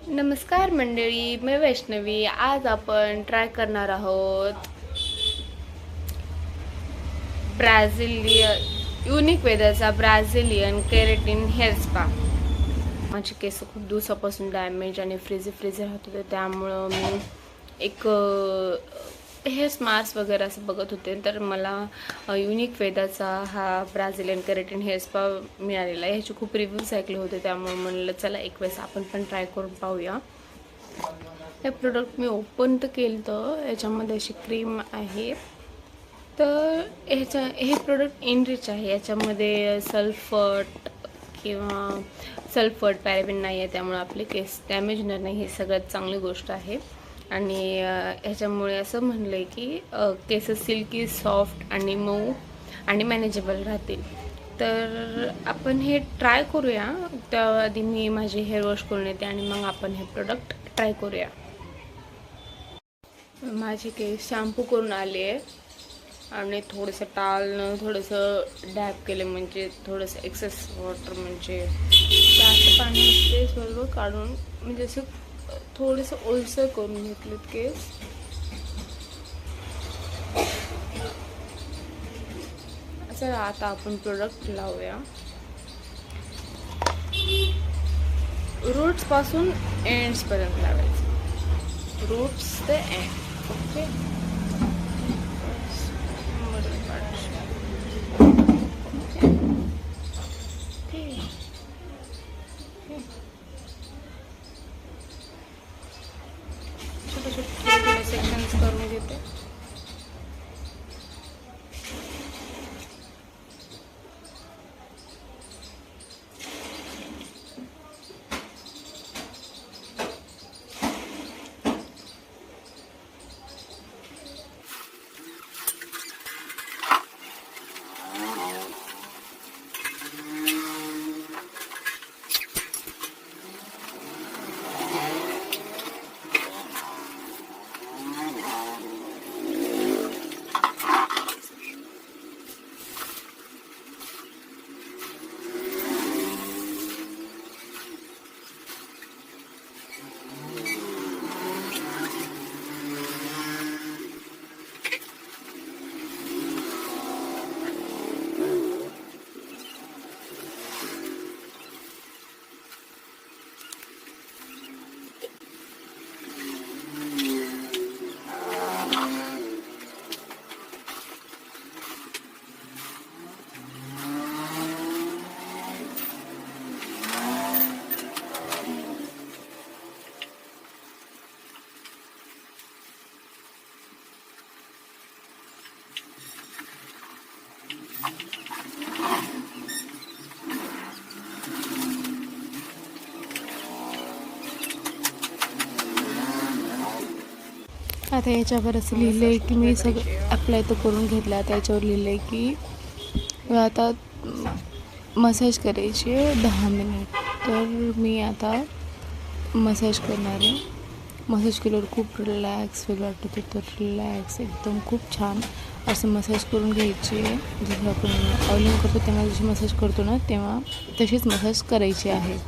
नमस्कार मंडळी, मी वैष्णवी. आज आपण ट्राय करणार आहोत युनिक वेदरचा ब्राझिलियन केराटिन हेअर स्पा. माझे केस खूप दिवसापासून डॅमेज आणि फ्रीझी राहत होते, त्यामुळं मी एक हेअर मास्क वगैरे असं बघत होते. तर मला युनिक वेदाचा हा ब्राझिलियन केराटिन हेअर स्पा मिळालेला आहे. ह्याचे खूप रिव्ह्यूज ऐकले होते, त्यामुळे म्हणलं चला एक वेळेस आपण पण ट्राय करून पाहूया. हे प्रोडक्ट मी ओपन तर केलं, तर याच्यामध्ये अशी क्रीम आहे. तर हे प्रोडक्ट इनरिच आहे. याच्यामध्ये सल्फट पॅराबेन नाही आहे, त्यामुळे आपले केस डॅमेज होणार नाही. ही सगळ्यात चांगली गोष्ट आहे. आणि ह्याच्यामुळे असं म्हणलं आहे की केस सिल्की, सॉफ्ट आणि मऊ आणि मॅनेजेबल राहतील. तर आपण हे ट्राय करूया. त्याआधी मी माझे हेअर वॉश करून येते आणि मग आपण हे प्रोडक्ट ट्राय करूया. माझे केस शॅम्पू करून आले आहे आणि थोडंसं टाळनं थोडंसं डॅब केलं, म्हणजे थोडंसं एक्सेस वॉटर, म्हणजे जास्त पाणी असते सर्व काढून, म्हणजे असं थोडंसं ओलसर करून घेतलेत केस. असं आता आपण प्रोडक्ट लावूया. रूट्सपासून एंड्सपर्यंत लावायचं, रूट्स ते एंड. ओके, छोटे छोटे सेक्शन्स करून घेते. आता याच्यावर असं लिहिलं आहे की मी सगळं अप्लाय तर करून घेतला. त्याच्यावर लिहिलं आहे की आता मसाज करायची आहे 10 मिनिट. तर मी आता मसाज करणार आहे. मसाज केल्यावर खूप रिलॅक्स फील वाटत होतं. तर रिलॅक्स एकदम खूप छान असं मसाज करून घ्यायची आहे. जसं आपण ऑइलिंग करतो तेव्हा जशी मसाज करतो ना, तेव्हा तशीच मसाज करायची आहे.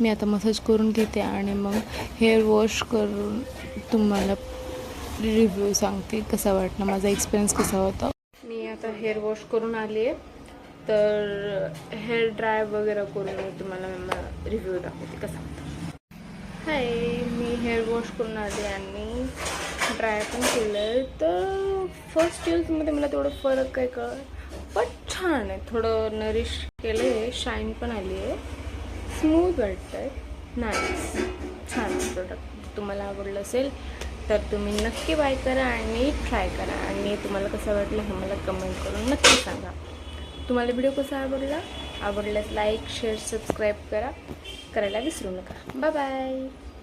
मी आता मसाज करून घेते आणि मग हेअर वॉश करून तुम्हाला रिव्ह्यू सांगते कसा वाटला, माझा एक्सपिरियन्स कसा होता. मी आता हेअर वॉश करून आली आहे, तर हेअर ड्राय वगैरे करून तुम्हाला रिव्ह्यू दाखवते कसा होता. हाय, मी हेअर वॉश करून आले आणि ड्राय पण केलं आहे. तर फर्स्ट यूजमध्ये मला तेवढं फरक काय कळलं, पण छान आहे. थोडं नरिश केलं आहे, शाईन पण आली आहे, स्मूथ वाटतं आहे, नाईस, छान प्रोडक्ट. तुम्हाला आवडलं असेल तर तुम्ही नक्की बाय करा आणि ट्राय करा. आणि तुम्हाला कसं वाटलं हे मला कमेंट करून नक्की सांगा. तुम्हाला व्हिडिओ कसा आवडल्यास लाईक, शेअर, सबस्क्राईब करायला विसरू नका. Bye bye.